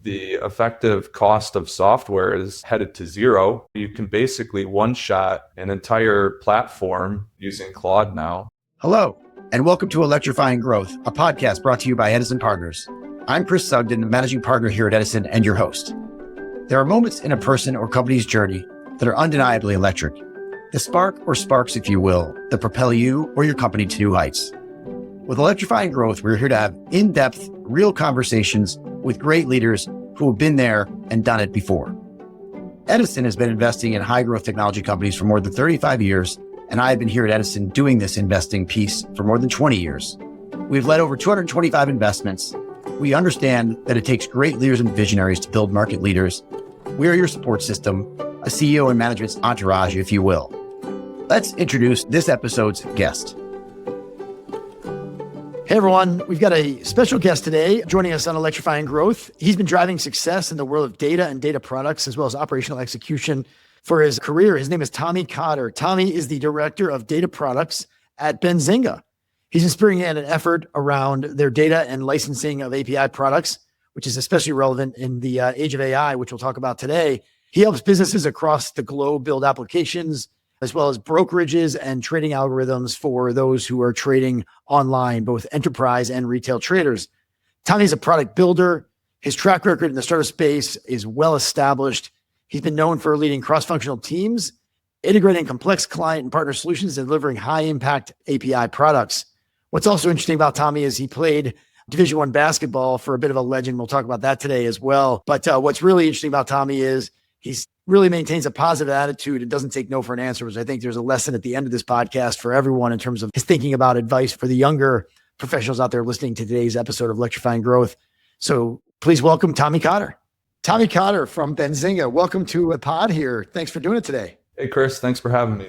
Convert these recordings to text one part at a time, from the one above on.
the effective cost of software is headed to zero. You can basically one-shot an entire platform using Claude now. Hello, and welcome to Electrifying Growth, a podcast brought to you by Edison Partners. I'm Chris Sugden, managing partner here at Edison and your host. There are moments in a person or company's journey that are undeniably electric. The spark or sparks, if you will, that propel you or your company to new heights. With Electrifying Growth, we're here to have in-depth, real conversations with great leaders who have been there and done it before. Edison has been investing in high-growth technology companies for more than 35 years, and I have been here at Edison doing this investing piece for more than 20 years. We've led over 225 investments. We understand that it takes great leaders and visionaries to build market leaders. We are your support system, a CEO and management's entourage, if you will. Let's introduce this episode's guest. Hey everyone, we've got a special guest today joining us on Electrifying Growth. He's been driving success in the world of data and data products, as well as operational execution for his career. His name is Tommy Cotter. Tommy is the director of data products at Benzinga. He's inspiring an effort around their data and licensing of API products, which is especially relevant in the age of AI, which we'll talk about today. He helps businesses across the globe build applications, as well as brokerages and trading algorithms for those who are trading online, both enterprise and retail traders. Tommy's a product builder. His track record in the startup space is well established. He's been known for leading cross-functional teams, integrating complex client and partner solutions, and delivering high-impact API products. What's also interesting about Tommy is he played Division I basketball for a bit of a legend. We'll talk about that today as well. But what's really interesting about Tommy is he's really maintains a positive attitude and doesn't take no for an answer, which I think there's a lesson at the end of this podcast for everyone in terms of his thinking about advice for the younger professionals out there listening to today's episode of Electrifying Growth. So please welcome Tommy Cotter. Tommy Cotter from Benzinga. Welcome to a pod here. Thanks for doing it today. Hey, Chris, thanks for having me.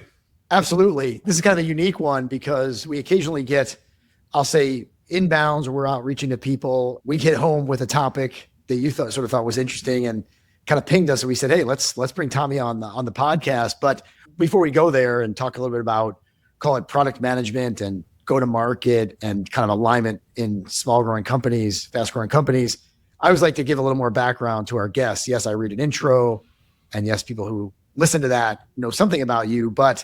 Absolutely. This is kind of a unique one because we occasionally get, I'll say, inbounds, or we're out reaching to people. We hit home with a topic that you thought was interesting and kind of pinged us, and we said, hey, let's bring Tommy on the podcast. But before we go there and talk a little bit about, call it product management and go to market and kind of alignment in small growing companies, fast growing companies, I always like to give a little more background to our guests. Yes, I read an intro, and yes, people who listen to that know something about you, but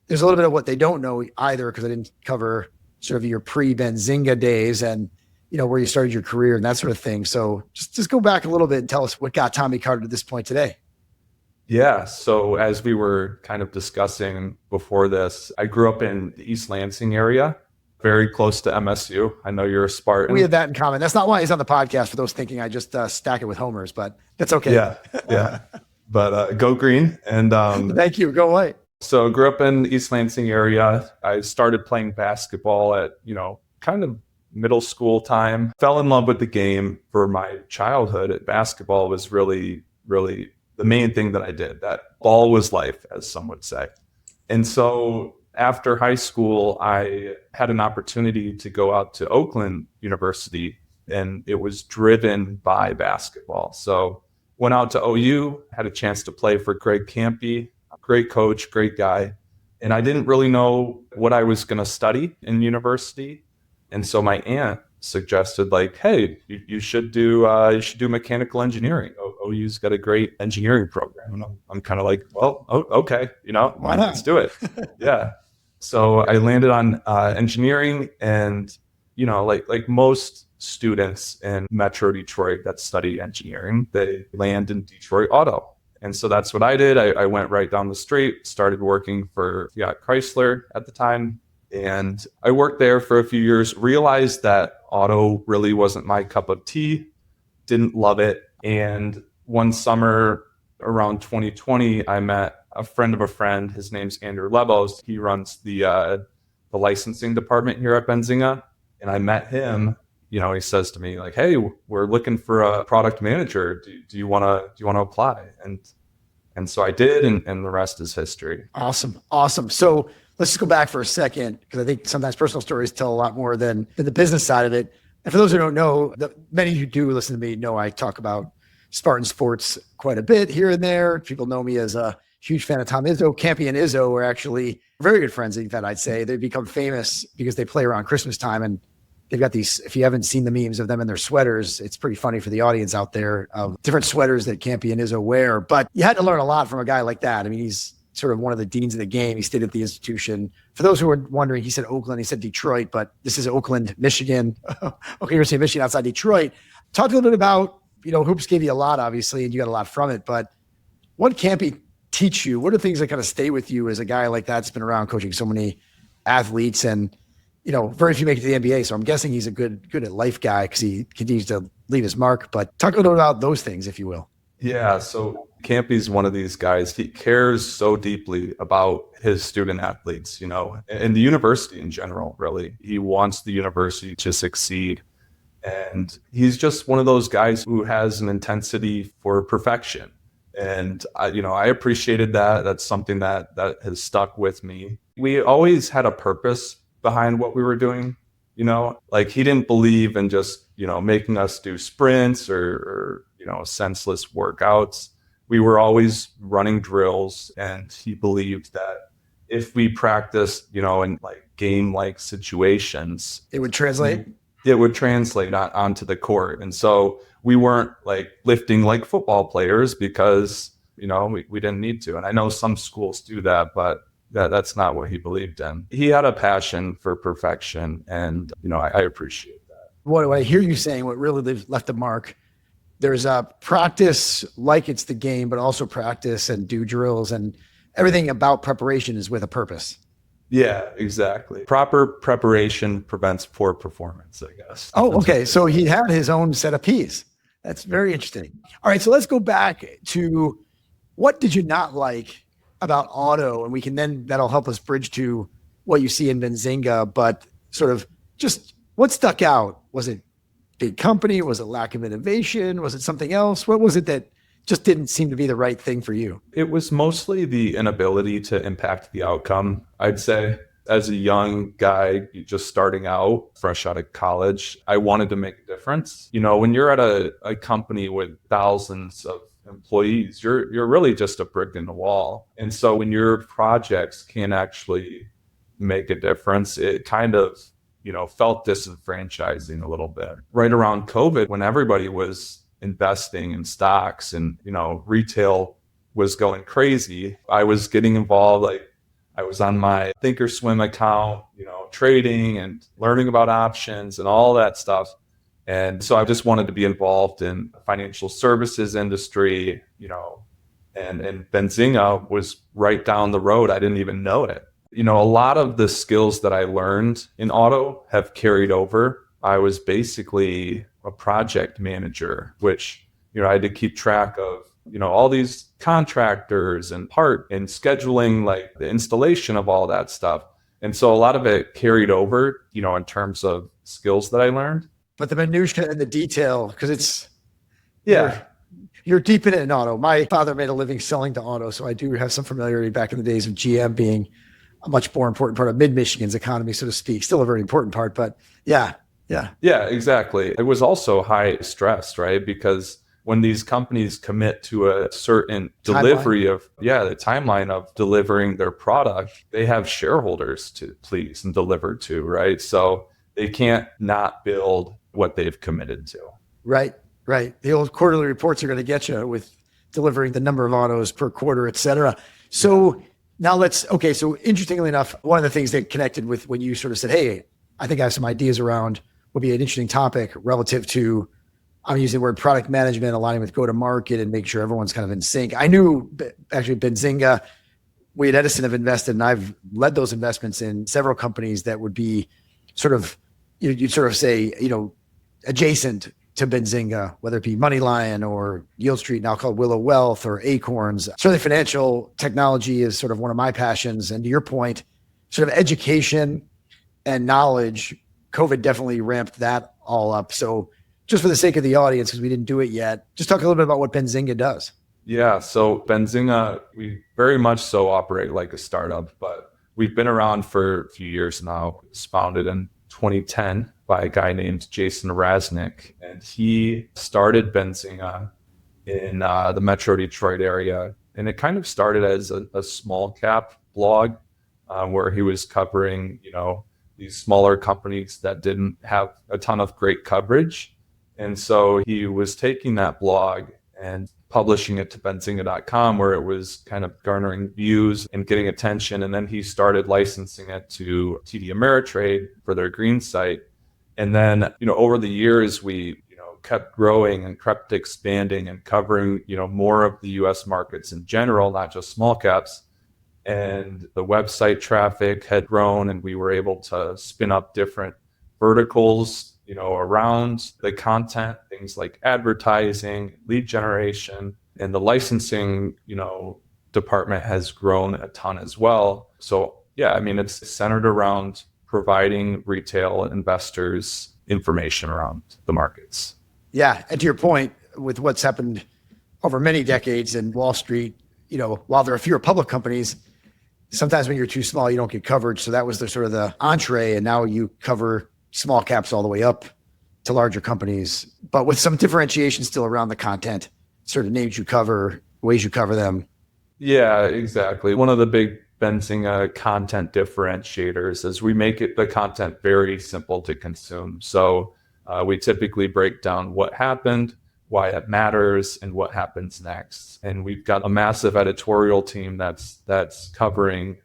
there's a little bit of what they don't know either, because I didn't cover sort of your pre-Benzinga days and where you started your career and that sort of thing. So just go back a little bit and tell us what got Tommy Cotter to this point today. Yeah. So as we were kind of discussing before this, I grew up in the East Lansing area, very close to MSU. I know you're a Spartan. We have that in common. That's not why he's on the podcast, for those thinking I just stack it with homers, but that's okay. Yeah. But go green. And thank you. Go white. So I grew up in the East Lansing area. I started playing basketball at, kind of middle school time. Fell in love with the game. For my childhood, basketball was really, really the main thing that I did. That ball was life, as some would say. And so after high school, I had an opportunity to go out to Oakland University, and it was driven by basketball. So went out to OU, had a chance to play for Coach Campy, great coach, great guy. And I didn't really know what I was going to study in university. And so my aunt suggested, like, hey, you should do mechanical engineering. OU's got a great engineering program. And I'm kind of like, well, okay, why not? Let's do it. Yeah. So I landed on engineering, and like most students in Metro Detroit that study engineering, they land in Detroit Auto. And so that's what I did. I went right down the street, started working for Fiat Chrysler at the time. And I worked there for a few years, realized that auto really wasn't my cup of tea, didn't love it. And one summer around 2020, I met a friend of a friend. His name's Andrew Lebos. He runs the licensing department here at Benzinga. And I met him. He says to me, like, hey, we're looking for a product manager. Do you want to apply? And so I did, and the rest is history. Awesome. So let's just go back for a second, because I think sometimes personal stories tell a lot more than the business side of it. And for those who don't know, many who do listen to me know I talk about Spartan sports quite a bit here and there. People know me as a huge fan of Tom Izzo. Campy and Izzo are actually very good friends. In fact, I'd say they've become famous because they play around Christmas time. And they've got these, if you haven't seen the memes of them in their sweaters, it's pretty funny for the audience out there of different sweaters that Campy and Izzo wear. But you had to learn a lot from a guy like that. I mean, he's sort of one of the deans of the game. He stayed at the institution. For those who are wondering, he said Oakland, he said Detroit, but this is Oakland, Michigan. Okay, University of Michigan outside Detroit. Talk a little bit about, hoops gave you a lot, obviously, and you got a lot from it, but what Campy teach you? What are things that kind of stay with you as a guy like that's been around coaching so many athletes and, very few make it to the NBA. So I'm guessing he's a good at life guy because he continues to leave his mark, but talk a little bit about those things, if you will. Yeah. So Campy's one of these guys. He cares so deeply about his student athletes, and the university in general, really. He wants the university to succeed. And he's just one of those guys who has an intensity for perfection. And I appreciated that. That's something that has stuck with me. We always had a purpose behind what we were doing. Like he didn't believe in just, making us do sprints or senseless workouts. We were always running drills, and he believed that if we practiced, in like game-like situations, it would translate. It would translate onto the court. And so we weren't like lifting like football players because, we didn't need to. And I know some schools do that, but that's not what he believed in. He had a passion for perfection, and, I appreciate that. What I hear you saying, what really left a mark, there's a practice like it's the game, but also practice and do drills, and everything about preparation is with a purpose. Yeah, exactly. Proper preparation prevents poor performance, I guess. Oh, okay. So he had his own set of P's. That's very interesting. All right. So let's go back to what did you not like about auto? And that'll help us bridge to what you see in Benzinga, but sort of just what stuck out? Was it big company? Was it lack of innovation? Was it something else? What was it that just didn't seem to be the right thing for you? It was mostly the inability to impact the outcome, I'd say. As a young guy, just starting out, fresh out of college, I wanted to make a difference. When you're at a company with thousands of employees, you're really just a brick in the wall. And so when your projects can't actually make a difference, it kind of, felt disenfranchising a little bit. Right around COVID, when everybody was investing in stocks and, retail was going crazy, I was getting involved. Like I was on my Thinkorswim account, trading and learning about options and all that stuff. And so I just wanted to be involved in the financial services industry, and Benzinga was right down the road. I didn't even know it. A lot of the skills that I learned in auto have carried over. I was basically a project manager, which, I had to keep track of, all these contractors and scheduling, like the installation of all that stuff. And so a lot of it carried over, in terms of skills that I learned. But the minutia and the detail, because yeah, you're deep in it in auto. My father made a living selling to auto, so I do have some familiarity back in the days of GM being a much more important part of mid-Michigan's economy, so to speak. Still a very important part, but yeah, exactly. It was also high stress, right? Because when these companies commit to a certain delivery of the timeline of delivering their product, they have shareholders to please and deliver to, right? So they can't not build what they've committed to. Right. The old quarterly reports are going to get you with delivering the number of autos per quarter, et cetera. So now so interestingly enough, one of the things that connected with when you sort of said, hey, I think I have some ideas around would be an interesting topic relative to, I'm using the word product management, aligning with go-to-market and make sure everyone's kind of in sync. I knew actually Benzinga, we at Edison have invested, and I've led those investments in several companies that would be sort of, you'd sort of say, adjacent to Benzinga, whether it be Moneyline or Yield Street, now called Willow Wealth, or Acorns. Certainly financial technology is sort of one of my passions. And to your point, sort of education and knowledge, COVID definitely ramped that all up. So just for the sake of the audience, because we didn't do it yet, just talk a little bit about what Benzinga does. Yeah, so Benzinga, we very much so operate like a startup, but we've been around for a few years now. It was founded in 2010 by a guy named Jason Raznick, and he started Benzinga in the Metro Detroit area. And it kind of started as a small cap blog where he was covering, these smaller companies that didn't have a ton of great coverage. And so he was taking that blog and publishing it to benzinga.com, where it was kind of garnering views and getting attention. And then he started licensing it to TD Ameritrade for their green site. And then, over the years, we, kept growing and kept expanding and covering, more of the US markets in general, not just small caps. And the website traffic had grown, and we were able to spin up different verticals, around the content, things like advertising, lead generation, and the licensing, department has grown a ton as well. So yeah, it's centered around providing retail investors information around the markets. Yeah. And to your point, with what's happened over many decades in Wall Street, while there are fewer public companies, sometimes when you're too small, you don't get coverage. So that was the sort of the entree. And now you cover small caps all the way up to larger companies, but with some differentiation still around the content, sort of names you cover, ways you cover them. Yeah, exactly. One of the big Benzinga content differentiators is we make the content very simple to consume. So we typically break down what happened, why it matters, and what happens next. And we've got a massive editorial team that's covering,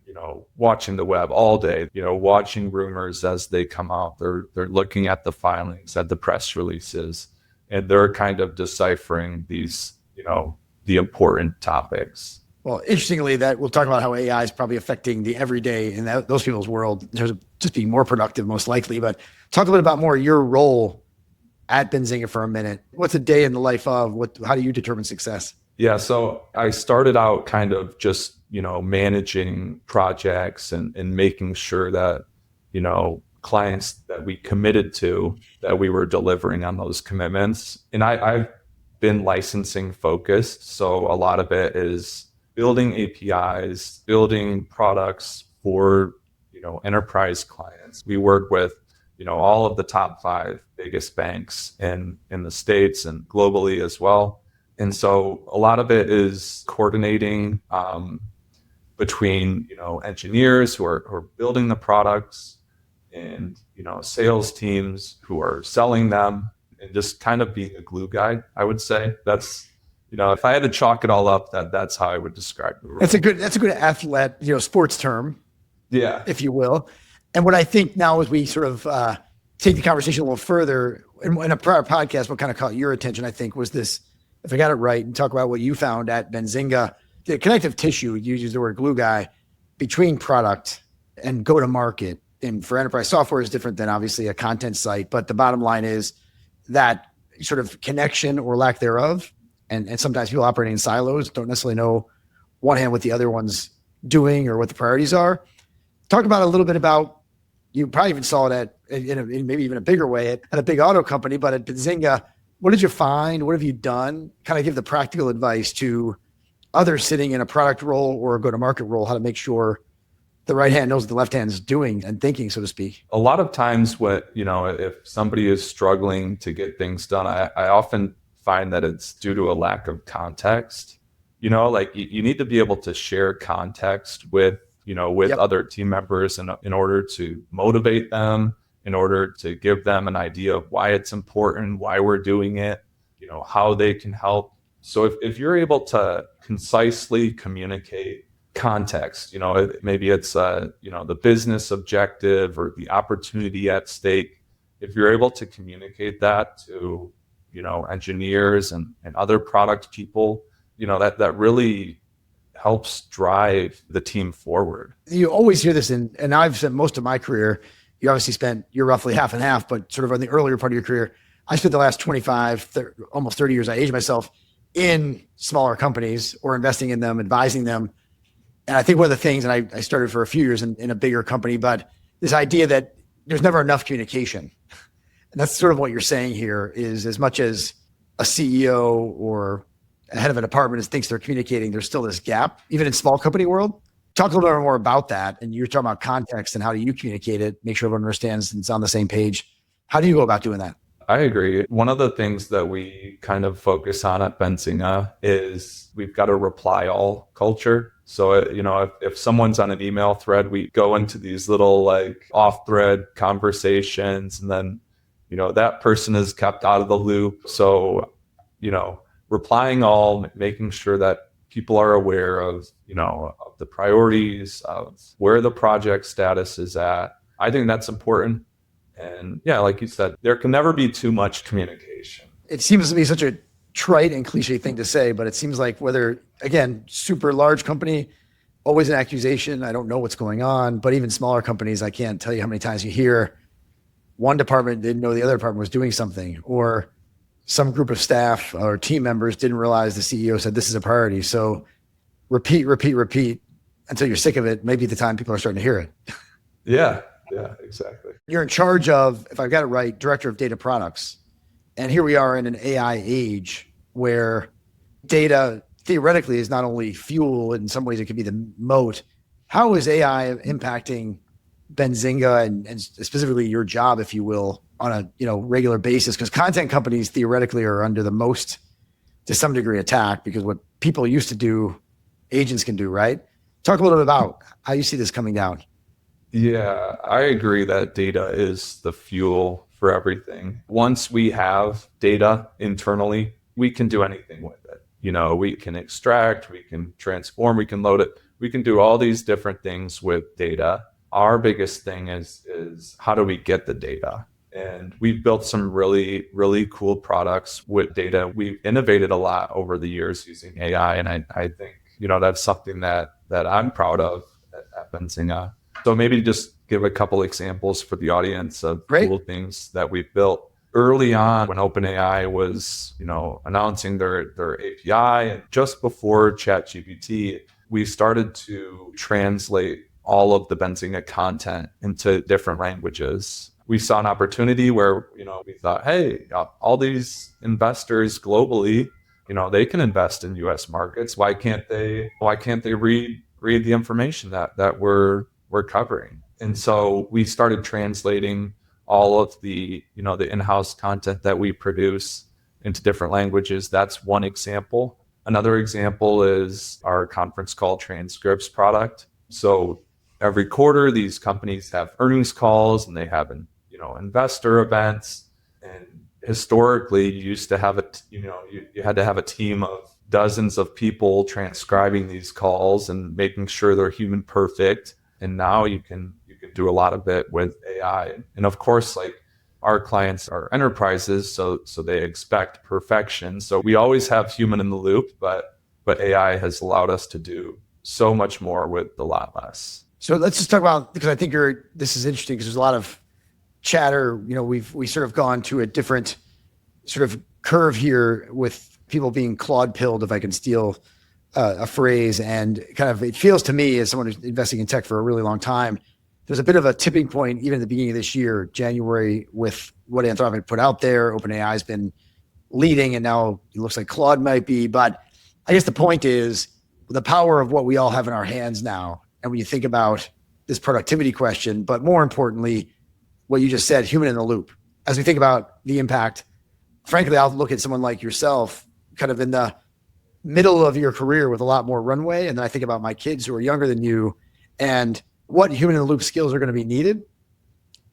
watching the web all day, watching rumors as they come out. They're looking at the filings, at the press releases, and they're kind of deciphering these, the important topics. Well, interestingly, that we'll talk about how AI is probably affecting the everyday in those people's world in terms of just being more productive, most likely. But talk a little about more your role at Benzinga for a minute. What's a day in the life of? How do you determine success? Yeah, so I started out kind of just, managing projects and making sure that, clients that we committed to, that we were delivering on those commitments. And I've been licensing focused. So a lot of it is building APIs, building products for, enterprise clients. We work with, all of the top 5 biggest banks in the States and globally as well. And so a lot of it is coordinating between, engineers who are building the products and, sales teams who are selling them, and just kind of being a glue guy, I would say. That's, if I had to chalk it all up, that's how I would describe it. That's a good athlete, sports term. Yeah. If you will. And what I think now as we sort of take the conversation a little further, in a prior podcast, what kind of caught your attention, I think, was this, if I got it right, and talk about what you found at Benzinga, the connective tissue, you use the word glue guy, between product and go to market. And for enterprise software is different than obviously a content site. But the bottom line is that sort of connection or lack thereof. And sometimes people operating in silos don't necessarily know one hand what the other one's doing or what the priorities are. Talk about a little bit about, you probably even saw it in maybe even a bigger way at a big auto company, but at Benzinga, what did you find? What have you done? Kind of give the practical advice to others sitting in a product role or a go-to-market role, how to make sure the right hand knows what the left hand is doing and thinking, so to speak. A lot of times if somebody is struggling to get things done, I often find that it's due to a lack of context. You need to be able to share context with other team members in order to motivate them, in order to give them an idea of why it's important, why we're doing it, how they can help. So if you're able to concisely communicate context, maybe it's the business objective or the opportunity at stake. If you're able to communicate that to, engineers and other product people, that really helps drive the team forward. You always hear this, and I've spent most of my career, you're roughly half and half, but sort of on the earlier part of your career, I spent the last 25, almost 30 years, I aged myself in smaller companies or investing in them, advising them. And I think one of the things, and I started for a few years in a bigger company, but this idea that there's never enough communication. And that's sort of what you're saying here is, as much as a CEO or a head of a department thinks they're communicating, there's still this gap, even in small company world. Talk a little bit more about that. And you're talking about context and how do you communicate it, make sure everyone understands and it's on the same page. How do you go about doing that? I agree. One of the things that we kind of focus on at Benzinga is we've got a reply all culture. So, if someone's on an email thread, we go into these little like off thread conversations, and then, that person is kept out of the loop. So, replying all, making sure that people are aware of, of the priorities, of where the project status is at. I think that's important. And yeah, like you said, there can never be too much communication. It seems to be such a trite and cliche thing to say, but it seems like whether, again, super large company, always an accusation. I don't know what's going on. But even smaller companies, I can't tell you how many times you hear one department didn't know the other department was doing something, or some group of staff or team members didn't realize the CEO said this is a priority. So repeat until you're sick of it. Maybe the time people are starting to hear it. Yeah, exactly. You're in charge of, if I've got it right, director of data products. And here we are in an AI age where data theoretically is not only fuel, in some ways it could be the moat. How is AI impacting Benzinga and specifically your job, if you will, on a regular basis? Because content companies theoretically are under the most, to some degree, attack, because what people used to do, agents can do, right? Talk a little bit about how you see this coming down. Yeah, I agree that data is the fuel for everything. Once we have data internally, we can do anything with it. We can extract, we can transform, we can load it. We can do all these different things with data. Our biggest thing is how do we get the data? And we've built some really, really cool products with data. We've innovated a lot over the years using AI. And I think, that's something that I'm proud of at Benzinga. So maybe just give a couple examples for the audience of cool things that we've built. Early on, when OpenAI was, announcing their API, and just before ChatGPT, we started to translate all of the Benzinga content into different languages. We saw an opportunity where, we thought, hey, all these investors globally, they can invest in US markets. Why can't they read the information that we're covering? And so we started translating all of the, the in-house content that we produce into different languages. That's one example. Another example is our conference call transcripts product. So every quarter, these companies have earnings calls and they have, investor events. And historically, you used to have you had to have a team of dozens of people transcribing these calls and making sure they're human perfect. And now you can do a lot of it with AI. And of course, like, our clients are enterprises, so they expect perfection. So we always have human in the loop, but AI has allowed us to do so much more with a lot less. So let's just talk about, because I think this is interesting, because there's a lot of chatter. We sort of gone to a different sort of curve here with people being Claude pilled, if I can steal a phrase. And kind of, it feels to me, as someone who's investing in tech for a really long time, there's a bit of a tipping point, even at the beginning of this year, January, with what Anthropic put out there. OpenAI has been leading, and now it looks like Claude might be. But I guess the point is the power of what we all have in our hands now. And when you think about this productivity question, but more importantly, what you just said, human in the loop. As we think about the impact, frankly, I'll look at someone like yourself kind of in the middle of your career with a lot more runway. And then I think about my kids who are younger than you and what human in the loop skills are going to be needed.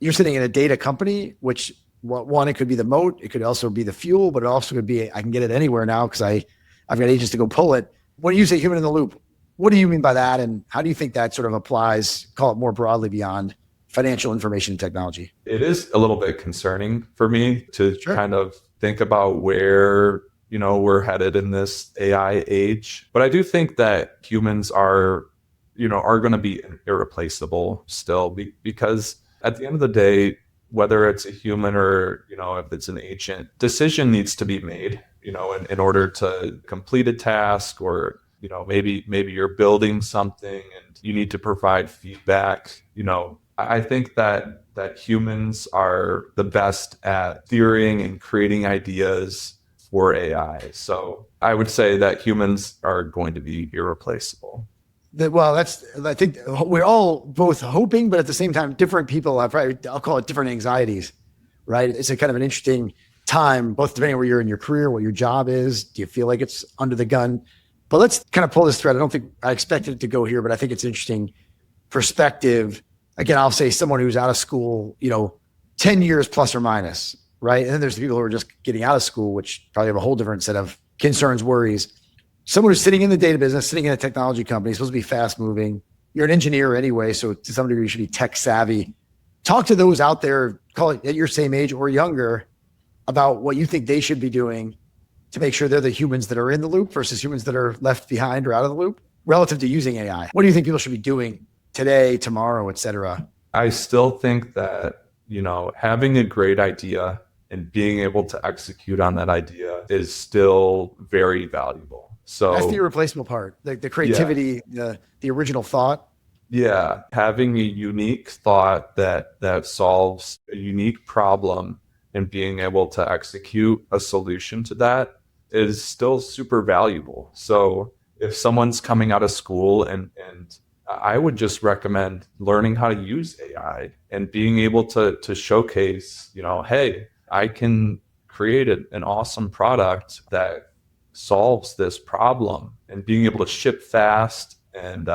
You're sitting in a data company, which one, it could be the moat. It could also be the fuel, but it also could be, I can get it anywhere now because I've got agents to go pull it. When you say human in the loop, what do you mean by that? And how do you think that sort of applies, call it more broadly, beyond financial information and technology? It is a little bit concerning for me to kind of think about where, we're headed in this AI age. But I do think that humans are going to be irreplaceable still, because at the end of the day, whether it's a human or, if it's an agent, decision needs to be made, in order to complete a task, or, maybe you're building something and you need to provide feedback. I think that humans are the best at theorying and creating ideas for AI. So I would say that humans are going to be irreplaceable. I think we're all both hoping, but at the same time, different people have, I'll call it different anxieties, right? It's a kind of an interesting time, both depending on where you're in your career, what your job is. Do you feel like it's under the gun? But let's kind of pull this thread. I don't think I expected it to go here, but I think it's interesting perspective. Again, I'll say someone who's out of school, 10 years plus or minus, right? And then there's the people who are just getting out of school, which probably have a whole different set of concerns, worries. Someone who's sitting in the data business, sitting in a technology company, supposed to be fast moving. You're an engineer anyway, so to some degree you should be tech savvy. Talk to those out there, call it at your same age or younger, about what you think they should be doing to make sure they're the humans that are in the loop versus humans that are left behind or out of the loop relative to using AI. What do you think people should be doing today, tomorrow, et cetera? I still think that, having a great idea and being able to execute on that idea is still very valuable. So that's the irreplaceable part, the creativity, the original thought. Yeah. Having a unique thought that solves a unique problem and being able to execute a solution to that is still super valuable. So if someone's coming out of school and I would just recommend learning how to use AI and being able to showcase, hey, I can create an awesome product that solves this problem, and being able to ship fast and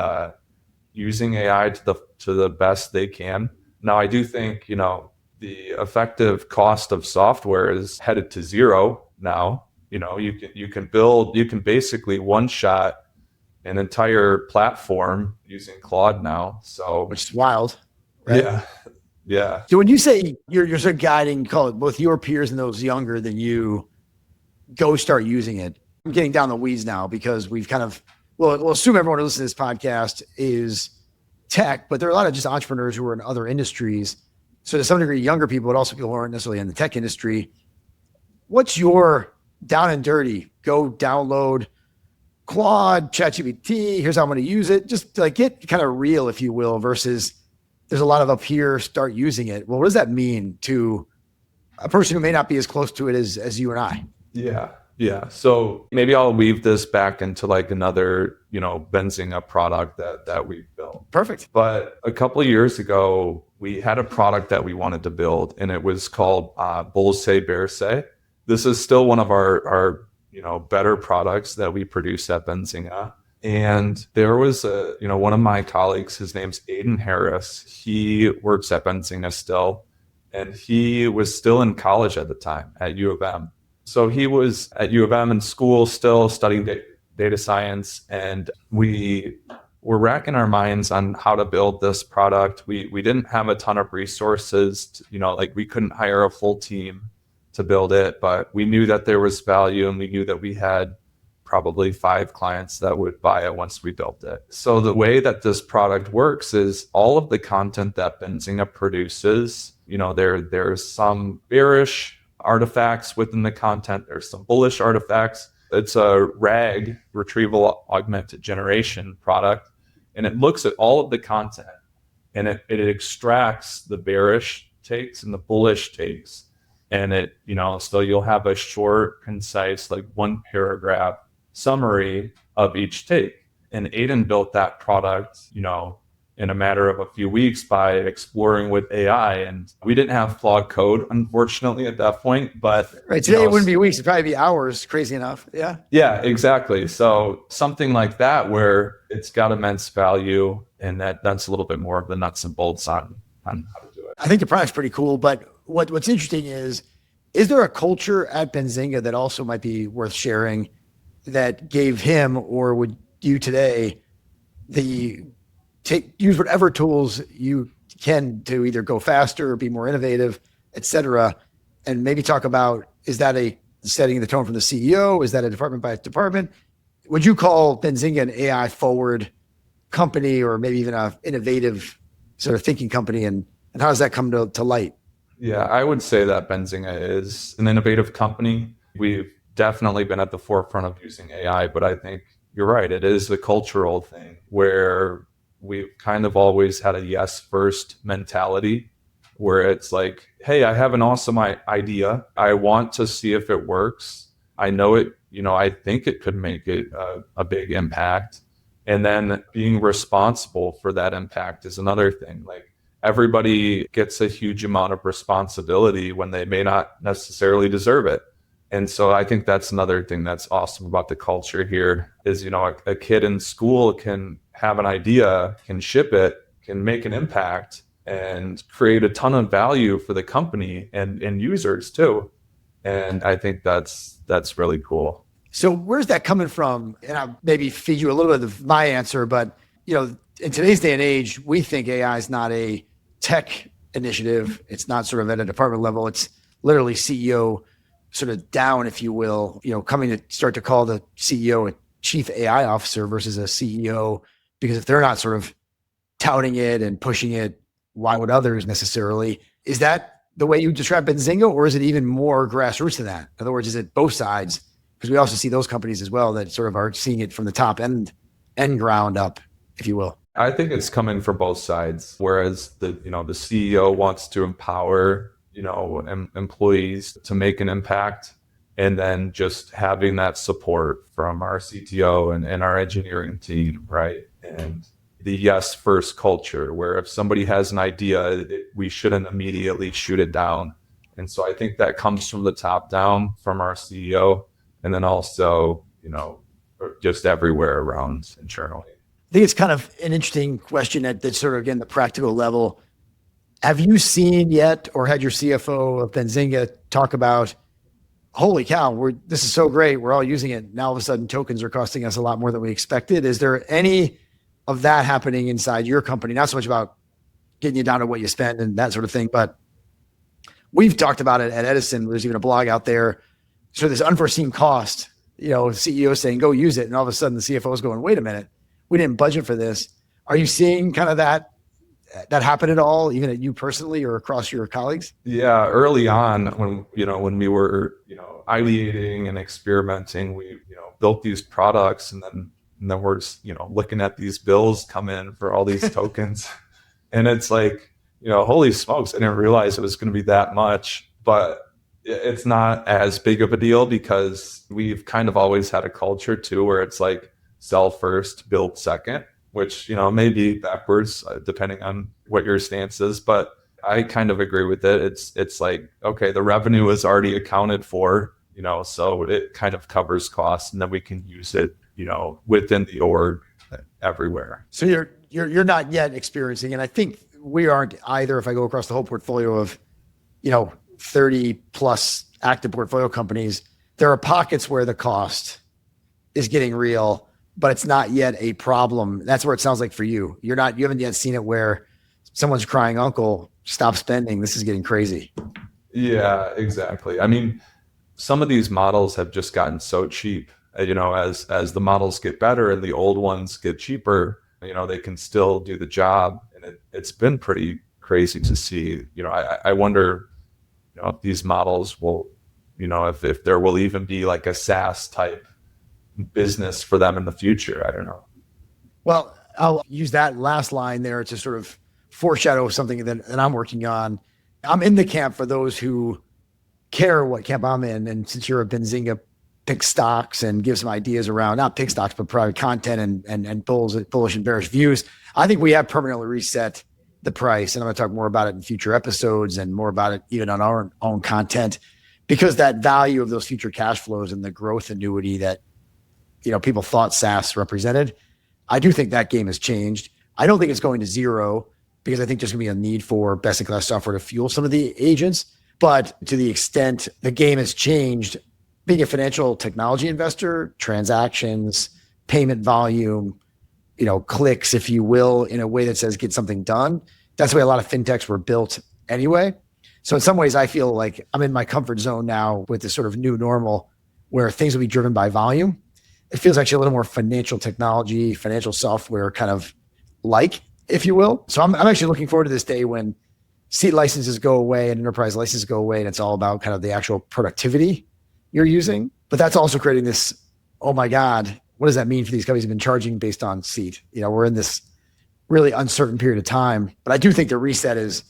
using AI to the best they can. Now, I do think, the effective cost of software is headed to zero now. You can basically one shot an entire platform using Claude now. So, which is wild, right? Yeah. Yeah. So when you say you're sort of guiding, call it both your peers and those younger than you, go start using it. I'm getting down the weeds now because we've kind of, we'll assume everyone who listens to this podcast is tech, but there are a lot of just entrepreneurs who are in other industries. So to some degree, younger people, but also people who aren't necessarily in the tech industry. What's your down and dirty? Go download Claude, ChatGPT. Here's how I'm going to use it. Just to get kind of real, if you will, versus there's a lot of up here, start using it. Well, what does that mean to a person who may not be as close to it as you and I? Yeah. Yeah. So maybe I'll weave this back into another, Benzinga product that we've built. Perfect. But a couple of years ago, we had a product that we wanted to build, and it was called Bulls Say, Bears Say. This is still one of our better products that we produce at Benzinga. And there was one of my colleagues, his name's Aiden Harris. He works at Benzinga still, and he was still in college at the time at U of M. So he was at U of M in school, still studying data science, and we were racking our minds on how to build this product. We didn't have a ton of resources, we couldn't hire a full team to build it, but we knew that there was value, and we knew that we had probably 5 clients that would buy it once we built it. So the way that this product works is all of the content that Benzinga produces, there's some bearish artifacts within the content. There's some bullish artifacts. It's a RAG, retrieval augmented generation product, and it looks at all of the content, and it extracts the bearish takes and the bullish takes. And so you'll have a short, concise, 1 paragraph summary of each take. And Aiden built that product, in a matter of a few weeks by exploring with AI. And we didn't have flawed code, unfortunately, at that point. But right today, it wouldn't be weeks; it'd probably be hours. Crazy enough, yeah. Yeah, exactly. So something like that, where it's got immense value, and that's a little bit more of the nuts and bolts on how to do it. I think the product's pretty cool, but what's interesting is there a culture at Benzinga that also might be worth sharing that gave him, or would you today, use whatever tools you can to either go faster or be more innovative, et cetera, and maybe talk about, is that setting the tone from the CEO? Is that a department by department? Would you call Benzinga an AI forward company, or maybe even an innovative sort of thinking company? And how does that come to light? Yeah, I would say that Benzinga is an innovative company. We've definitely been at the forefront of using AI, but I think you're right. It is a cultural thing where we've kind of always had a yes first mentality, where it's hey, I have an awesome idea. I want to see if it works. I know it, I think it could make it a big impact. And then being responsible for that impact is another thing. Everybody gets a huge amount of responsibility when they may not necessarily deserve it. And so I think that's another thing that's awesome about the culture here is, a kid in school can have an idea, can ship it, can make an impact and create a ton of value for the company and users too. And I think that's really cool. So where's that coming from? And I'll maybe feed you a little bit of my answer, but in today's day and age, we think AI is not a tech initiative. It's not sort of at a department level. It's literally CEO sort of down, if you will, coming to start to call the CEO a chief AI officer versus a CEO, because if they're not sort of touting it and pushing it, why would others necessarily? Is that the way you describe Benzinga, or is it even more grassroots than that? In other words, is it both sides? Because we also see those companies as well that sort of are seeing it from the top end ground up, if you will. I think it's coming from both sides. Whereas the CEO wants to empower, employees to make an impact, and then just having that support from our CTO and our engineering team, right? And the yes first culture, where if somebody has an idea, we shouldn't immediately shoot it down. And so I think that comes from the top down from our CEO, and then also, just everywhere around internally. I think it's kind of an interesting question at sort of, again, the practical level. Have you seen yet, or had your CFO of Benzinga talk about, holy cow, this is so great, we're all using it. Now all of a sudden tokens are costing us a lot more than we expected. Is there any of that happening inside your company? Not so much about getting you down to what you spend and that sort of thing, but we've talked about it at Edison. There's even a blog out there. So this unforeseen cost, CEO saying, go use it. And all of a sudden the CFO is going, wait a minute, we didn't budget for this. Are you seeing kind of that happen at all, even at you personally or across your colleagues? Yeah, early on when we were, ideating and experimenting, we, built these products, and then we're just, looking at these bills come in for all these tokens. And it's like, holy smokes, I didn't realize it was going to be that much. But it's not as big of a deal because we've kind of always had a culture too, where it's like sell first, build second, which, may be backwards depending on what your stance is. But I kind of agree with it. It's like, okay, the revenue is already accounted for, so it kind of covers costs, and then we can use it, within the org everywhere. So you're not yet experiencing, and I think we aren't either. If I go across the whole portfolio of, 30 plus active portfolio companies, there are pockets where the cost is getting real, but it's not yet a problem. That's where it sounds like for you. You haven't yet seen it where someone's crying, uncle, stop spending. This is getting crazy. Yeah, exactly. I mean, some of these models have just gotten so cheap, as the models get better and the old ones get cheaper, they can still do the job. And it's been pretty crazy to see. I wonder, if these models will, if there will even be like a SaaS type business for them in the future. I don't know. Well, I'll use that last line there to sort of foreshadow something that I'm working on. I'm in the camp for those who care what camp I'm in. And since you're a Benzinga, pick stocks and give some ideas around, not pick stocks, but private content and bullish and bearish views. I think we have permanently reset the price. And I'm going to talk more about it in future episodes and more about it even on our own content, because that value of those future cash flows and the growth annuity that, people thought SaaS represented, I do think that game has changed. I don't think it's going to zero, because I think there's going to be a need for best-in-class software to fuel some of the agents. But to the extent the game has changed, being a financial technology investor, transactions, payment volume, clicks, if you will, in a way that says get something done. That's the way a lot of fintechs were built anyway. So in some ways, I feel like I'm in my comfort zone now with this sort of new normal where things will be driven by volume. It feels actually a little more financial technology, financial software kind of like, if you will. So I'm actually looking forward to this day when seat licenses go away and enterprise licenses go away, and it's all about kind of the actual productivity you're using. But that's also creating this, oh my God, what does that mean for these companies who've been charging based on seat? We're in this really uncertain period of time. But I do think the reset is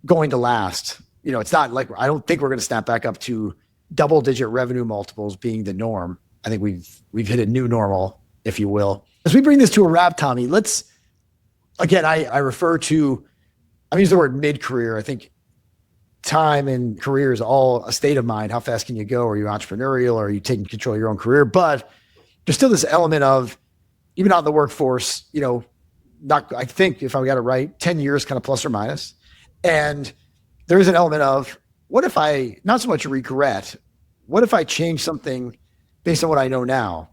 going to last. It's not like, I don't think we're going to snap back up to double-digit revenue multiples being the norm. I think we've hit a new normal, if you will. As we bring this to a wrap, Tommy, I refer to, I use the word mid-career. I think time and career is all a state of mind. How fast can you go? Are you entrepreneurial? Or are you taking control of your own career? But there's still this element of, even out in the workforce, I think if I got it right, 10 years kind of plus or minus. And there is an element of, what if I, not so much a regret, what if I change something based on what I know now?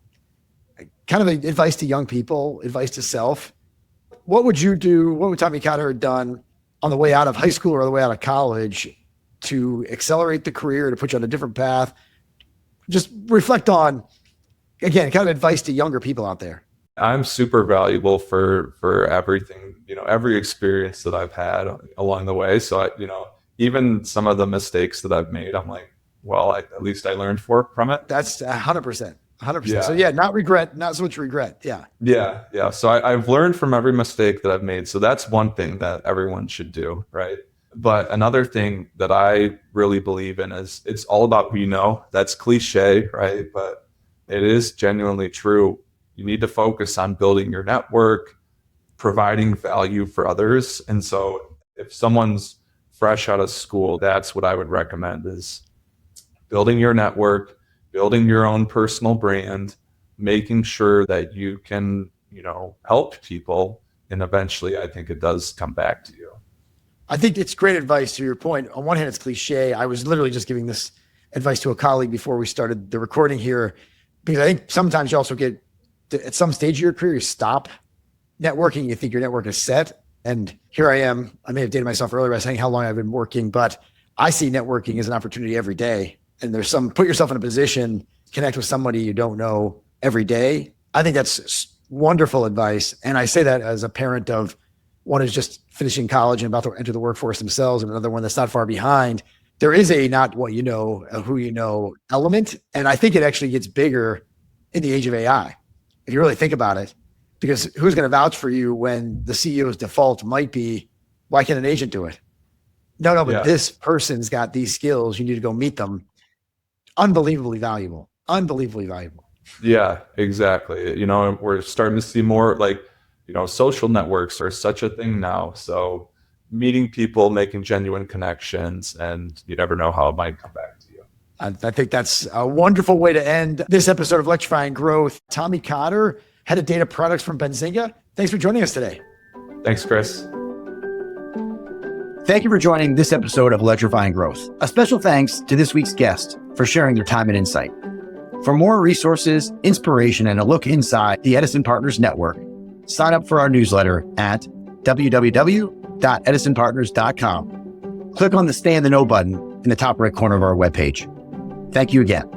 Kind of advice to young people, advice to self. What would you do? What would Tommy Cotter have done on the way out of high school or the way out of college to accelerate the career, to put you on a different path? Just reflect on, again, kind of advice to younger people out there. I'm super valuable for everything, every experience that I've had along the way. So even some of the mistakes that I've made, I'm like, well, at least I learned from it. That's 100%. 100%. Yeah. So not regret, not so much regret. Yeah. Yeah. So I've learned from every mistake that I've made. So that's one thing that everyone should do, right? But another thing that I really believe in is it's all about who you know. That's cliche, right? But it is genuinely true. You need to focus on building your network, providing value for others. And so if someone's fresh out of school, that's what I would recommend, is building your network, building your own personal brand, making sure that you can, help people. And eventually I think it does come back to you. I think it's great advice. To your point, on one hand, it's cliche. I was literally just giving this advice to a colleague before we started the recording here, because I think sometimes you also get at some stage of your career, you stop networking. You think your network is set. And here I am. I may have dated myself earlier by saying how long I've been working, but I see networking as an opportunity every day. And there's put yourself in a position, connect with somebody you don't know every day. I think that's wonderful advice. And I say that as a parent of one who's just finishing college and about to enter the workforce themselves, and another one that's not far behind. There is a not what you know, a who you know element. And I think it actually gets bigger in the age of AI. If you really think about it, because who's going to vouch for you when the CEO's default might be, why can't an agent do it? No, but this person's got these skills. You need to go meet them. Unbelievably valuable. Yeah, exactly. We're starting to see more social networks are such a thing now. So meeting people, making genuine connections, and you never know how it might come back to you. I think that's a wonderful way to end this episode of Electrifying Growth. Tommy Cotter, head of data products from Benzinga. Thanks for joining us today. Thanks, Chris. Thank you for joining this episode of Electrifying Growth. A special thanks to this week's guest for sharing their time and insight. For more resources, inspiration, and a look inside the Edison Partners Network, sign up for our newsletter at www.edisonpartners.com. Click on the Stay in the Know button in the top right corner of our webpage. Thank you again.